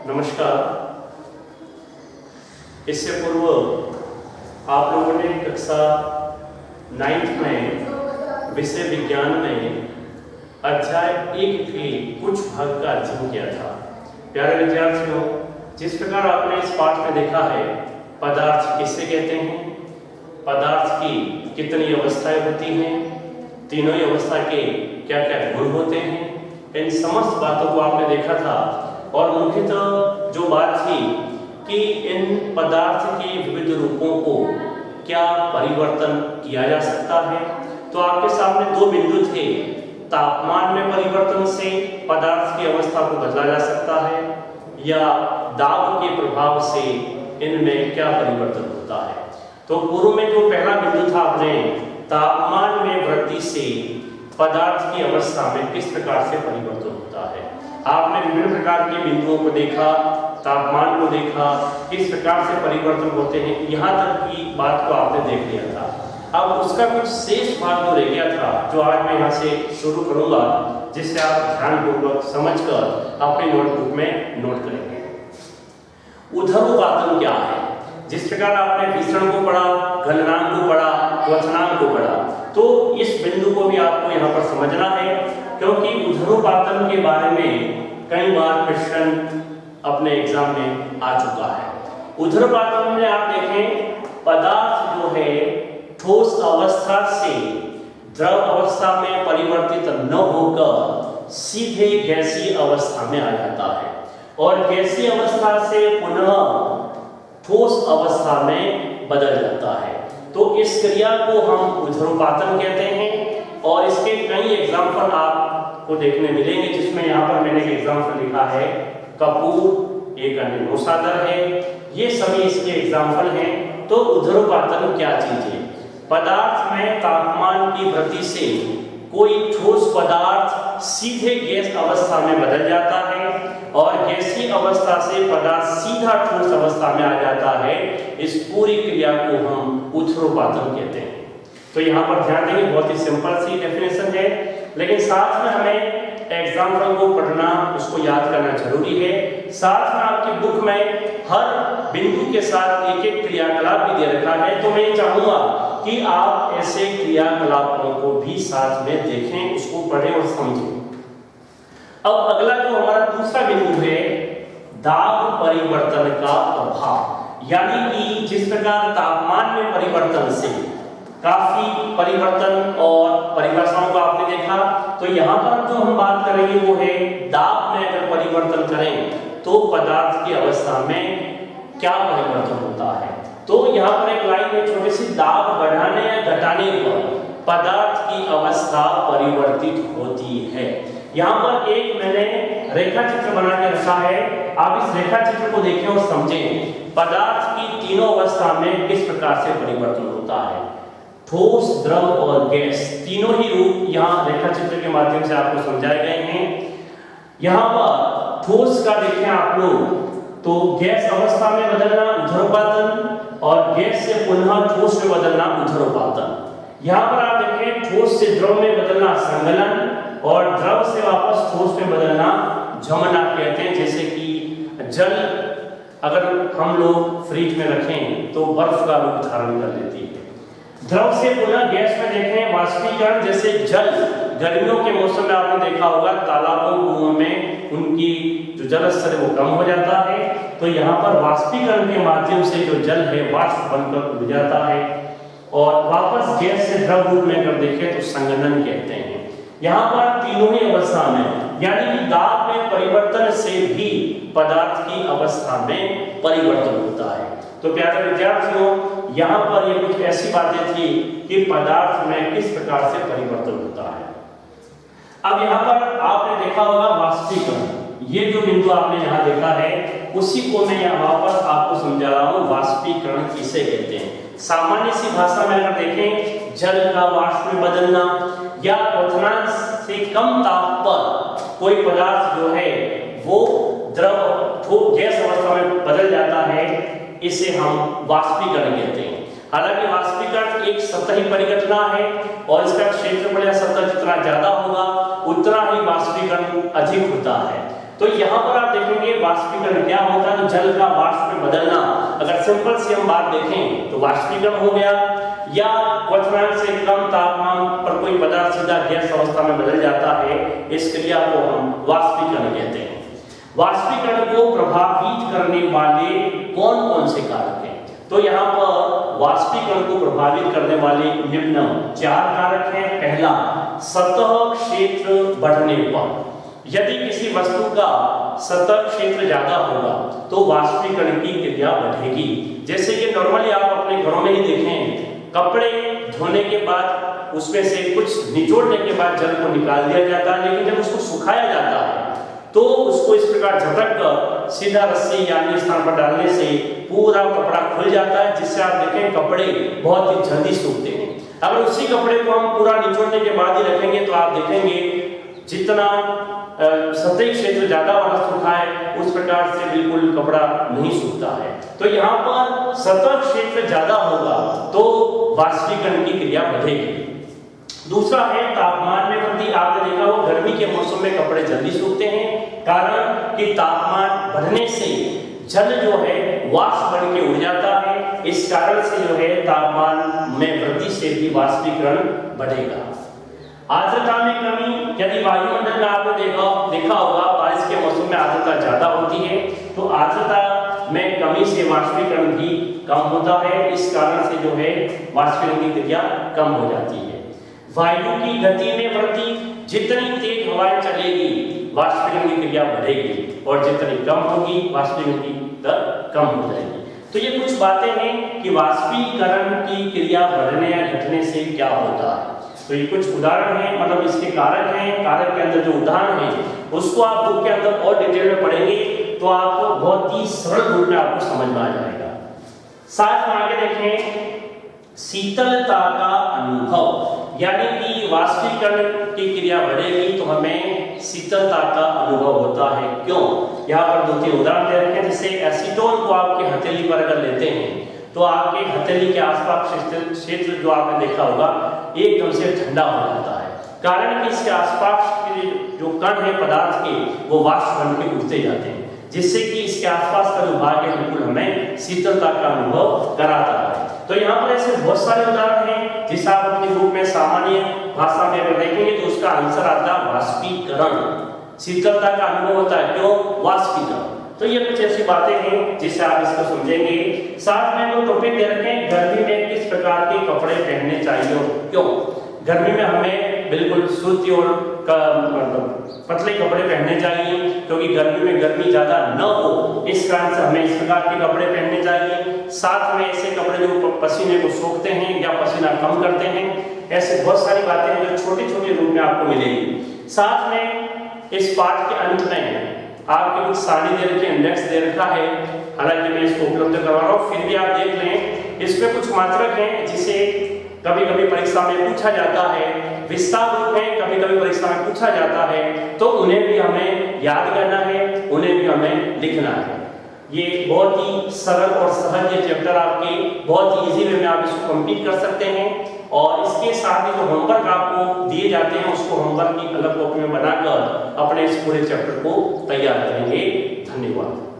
नमस्कार। इससे पूर्व आप लोगों ने कक्षा 9th में विषय विज्ञान में अध्याय 1 के कुछ भाग का अध्ययन किया था। प्यारे विद्यार्थियों, जिस प्रकार आपने इस पाठ में देखा है पदार्थ किसे कहते हैं, पदार्थ की कितनी अवस्थाएं होती हैं, तीनों ही अवस्था के क्या क्या गुण होते हैं, इन समस्त बातों को आपने देखा था। और मुख्यतः जो बात थी कि इन पदार्थ के विविध रूपों को क्या परिवर्तन किया जा सकता है, तो आपके सामने दो बिंदु थे। तापमान में परिवर्तन से पदार्थ की अवस्था को बदला जा सकता है या दाब के प्रभाव से इनमें क्या परिवर्तन होता है। तो पूर्व में जो पहला बिंदु था, अपने तापमान में वृद्धि से पदार्थ की अवस्था में किस प्रकार से परिवर्तन होता है। आपने विभिन्न प्रकार के बिंदुओं को देखा, तापमान को देखा, किस प्रकार से परिवर्तन होते हैं, यहाँ तक की बात को आपने देख लिया था। अब उसका कुछ शेष भाग जो रह गया था, जो आज मैं यहाँ से शुरू करूंगा, जिससे आप ध्यानपूर्वक समझकर अपनी नोटबुक में नोट करेंगे। ऊर्ध्वपातन क्या है? जिस प्रकार आपने विसरण को पढ़ा, गलनांक को पढ़ा, क्वथनांक को पढ़ा, तो इस बिंदु को भी आपको यहाँ पर समझना है, क्योंकि ऊर्ध्वपातन के बारे में कई बार क्वेश्चन अपने एग्जाम में आ चुका है। ऊर्ध्वपातन में आप देखें, पदार्थ जो है ठोस अवस्था से द्रव अवस्था में परिवर्तित न होकर सीधे गैसीय अवस्था में आ जाता है और गैसीय अवस्था से पुनः ठोस अवस्था में बदल जाता है। तो इस क्रिया को हम ऊर्ध्वपातन कहते हैं और इसके कई एग्जाम्पल आपको देखने मिलेंगे, जिसमें यहाँ पर मैंने एक एग्जाम्पल लिखा है कपूर, एक अन्य नौसादर है, ये सभी इसके एग्जाम्पल हैं। तो ऊर्ध्वपातन क्या चीज है? पदार्थ में तापमान की वृद्धि से कोई ठोस पदार्थ सीधे गैस अवस्था में बदल जाता है और गैसीय अवस्था से पदार्थ सीधा ठोस अवस्था में आ जाता है। इस पूरी क्रिया को हम ऊर्ध्वपातन कहते हैं। तो यहाँ पर ध्यान देंगे, बहुत ही सिंपल सी डेफिनेशन है, लेकिन साथ में हमें एग्जाम्पल को पढ़ना, उसको याद करना जरूरी है। साथ में आपकी बुक में हर बिंदु के साथ एक एक क्रियाकलाप भी दे रखा है, तो मैं चाहूंगा कि आप ऐसे क्रियाकलापों को भी साथ में देखें, उसको पढ़ें और समझें। अब अगला जो हमारा दूसरा बिंदु है, दाब परिवर्तन का प्रभाव, यानी कि जिस प्रकार तापमान में परिवर्तन से काफी परिवर्तन और परिभाषाओं को आपने देखा, तो यहाँ पर जो हम बात करेंगे वो है दाब में अगर परिवर्तन करें तो पदार्थ की अवस्था में क्या परिवर्तन होता है। तो यहाँ पर एक लाइन में छोटी सी, दाब बढ़ाने या घटाने पर पदार्थ की अवस्था परिवर्तित होती है। यहाँ पर एक मैंने रेखा चित्र बना के रखा है, आप इस रेखा चित्र को देखें और समझें पदार्थ की तीनों अवस्था में किस प्रकार से परिवर्तन होता है। ठोस, द्रव और गैस, तीनों ही रूप यहाँ रेखा चित्र के माध्यम से आपको समझाए गए हैं। यहाँ पर ठोस का देखें आप लोग, तो गैस अवस्था में बदलना ऊर्ध्वपातन और गैस से पुनः ठोस में बदलना ऊर्ध्वपातन। यहाँ पर आप देखें, ठोस से द्रव में बदलना संगलन और द्रव से वापस ठोस में बदलना जमन आप कहते हैं। जैसे कि जल अगर हम लोग फ्रिज में रखें तो बर्फ का रूप धारण कर लेती है। द्रव से पुनः गैस में देखें, वाष्पीकरण, जैसे जल गर्मियों के मौसम में आपने देखा होगा तालाबों कुओं में उनकी जो जल स्तर है वो कम हो जाता है, तो यहाँ पर वाष्पीकरण के माध्यम से जो जल है वाष्प बनकर उड़ जाता है और वापस गैस से द्रव रूप में अगर देखें तो संघनन कहते हैं। यहाँ पर तीनों ही अवस्था में, यानी कि दाब में परिवर्तन से भी पदार्थ की अवस्था में परिवर्तन होता है। तो प्यारे विद्यार्थियों, यहाँ पर ये कुछ ऐसी बातें थी कि पदार्थ में किस प्रकार से परिवर्तन होता है। अब यहाँ पर आपने देखा होगा वाष्पीकरण, ये जो बिंदु आपने यहाँ देखा है उसी को मैं यहाँ वापस आपको समझा रहा हूँ। वाष्पीकरण किसे कहते हैं? सामान्य सी भाषा में अगर देखें, जल का वाष्प में बदलना या क्वथनांक से कम ताप पर कोई पदार्थ जो है वो द्रव गैस अवस्था में बदल जाता है, इसे हम वाष्पीकरण कहते हैं। हालांकि वाष्पीकरण एक सतही परिघटना है और इसका क्षेत्रफल या सतह जितना ज्यादा होगा उतना ही वाष्पीकरण अधिक होता है। तो यहाँ पर आप देखेंगे वाष्पीकरण क्या होता है, तो जल का वाष्प में बदलना। अगर सिंपल सी हम बात देखें तो वाष्पीकरण हो गया, या क्वथनांक से कम तापमान पर कोई पदार्थ सीधा गैस अवस्था में बदल जाता है, इस क्रिया को हम वाष्पीकरण कहते हैं। वाष्पीकरण को प्रभावित करने वाले कौन कौन से कारक हैं, तो यहाँ पर वाष्पीकरण को प्रभावित करने वाले निम्न 4 कारक हैं। पहला, सतह क्षेत्र बढ़ने पर, यदि किसी वस्तु का सतह क्षेत्र ज्यादा होगा तो वाष्पीकरण की क्रिया बढ़ेगी। जैसे कि नॉर्मली आप अपने घरों में ही देखें, कपड़े धोने के बाद उसमें से कुछ निचोड़ने के बाद जल को निकाल दिया जाता है, लेकिन जब उसको सुखाया जाता है तो उसको इस प्रकार झटक कर सीधा रस्सी या अन्य स्थान पर डालने से पूरा कपड़ा खुल जाता है, जिससे आप देखें कपड़े बहुत ही जल्दी सूखते हैं। अगर उसी कपड़े को हम पूरा निचोड़ने के बाद ही रखेंगे तो आप देखेंगे जितना सतही क्षेत्र ज्यादा वाला सूखा है उस प्रकार से बिल्कुल कपड़ा नहीं सूखता है। तो यहाँ पर सतह क्षेत्र ज्यादा होगा तो वाष्पीकरण की क्रिया बढ़ेगी। दूसरा है तापमान में वृद्धि। आपने देखा हो गर्मी के मौसम में कपड़े जल्दी सूखते हैं, कारण कि तापमान बढ़ने से जल जो है वाष्प बन के उड़ जाता है। इस कारण से जो है तापमान में वृद्धि से भी वाष्पीकरण बढ़ेगा। आर्द्रता में कमी, यदि वायुमंडल में आपने देखा होगा बारिश के मौसम में आर्द्रता ज्यादा होती है, तो आर्द्रता में कमी से वाष्पीकरण भी कम होता है। इस कारण से जो है वाष्पीकरण की क्रिया कम हो जाती है। वायु की गति में वृद्धि, जितनी तेज हवाएं चलेगी वाष्पीकरण की क्रिया बढ़ेगी, और जितनी कम होगी वाष्पीकरण की दर कम हो जाएगी। तो ये कुछ बातें हैं कि वाष्पीकरण की क्रिया बढ़ने या घटने से क्या होता है। तो ये कुछ उदाहरण हैं, मतलब इसके कारक हैं। कारक के अंदर जो उदाहरण है उसको आप बुक के अंदर और डिटेल में पढ़ेंगे तो आपको बहुत ही सरल रूप में आपको समझ में आ जाएगा। साथ में आगे देखें शीतलता का अनुभव, यानी कि वाष्पीकरण की क्रिया बढ़ेगी तो हमें शीतलता का अनुभव होता है। क्यों? यहाँ पर 2-3 उदाहरण दे रखे हैं। जैसे एसीटोन को आपके हथेली पर अगर लेते हैं तो आपके हथेली के आसपास क्षेत्र जो आपने देखा होगा एकदम से ठंडा हो जाता है, कारण कि इसके आसपास के जो कण है पदार्थ के वो वाष्प बन के उड़ते जाते हैं, जिससे कि इसके आसपास का जो भाग है बिल्कुल हमें शीतलता का अनुभव कराता है। तो यहाँ पर ऐसे बहुत सारे उदाहरण हैं जिसे आप अपनी बुक में सामान्य भाषा में अगर देखेंगे तो उसका आंसर आता है वाष्पीकरण। शीतलता का अनुभव होता है, क्यों? वाष्पीकरण। तो ये कुछ ऐसी बातें हैं जिससे आप इसको समझेंगे। साथ में वो टॉपिक दे रखे हैं गर्मी में किस प्रकार के कपड़े पहनने चाहिए, क्यों? गर्मी में हमें बिल्कुल सूती और पतले कपड़े पहनने चाहिए, क्योंकि गर्मी में गर्मी ज्यादा न हो, इस कारण से हमें इस प्रकार के कपड़े पहनने चाहिए। साथ में ऐसे कपड़े जो पसीने को सोखते हैं या पसीना कम करते हैं। ऐसे बहुत सारी बातें हैं जो छोटी छोटी रूप में आपको मिलेगी। साथ में इस पाठ के अंत में आपके कुछ सारणी दे रखी है, इंडेक्स दे रखा है, हालांकि मैं इसको उपलब्ध करवा रहा हूँ, फिर भी आप देख लें। इसमें कुछ मात्रक हैं जिसे कभी कभी परीक्षा में पूछा जाता है, विस्तार रूप में कभी कभी परीक्षा में पूछा जाता है, तो उन्हें भी हमें याद करना है, उन्हें भी हमें लिखना है। ये बहुत ही सरल और सहज ये चैप्टर आपके बहुत इजी वे में आप इसको कंप्लीट कर सकते हैं। और इसके साथ ही जो होमवर्क आपको दिए जाते हैं उसको होमवर्क की अलग कॉपी में बनाकर अपने इस पूरे चैप्टर को तैयार करेंगे। धन्यवाद।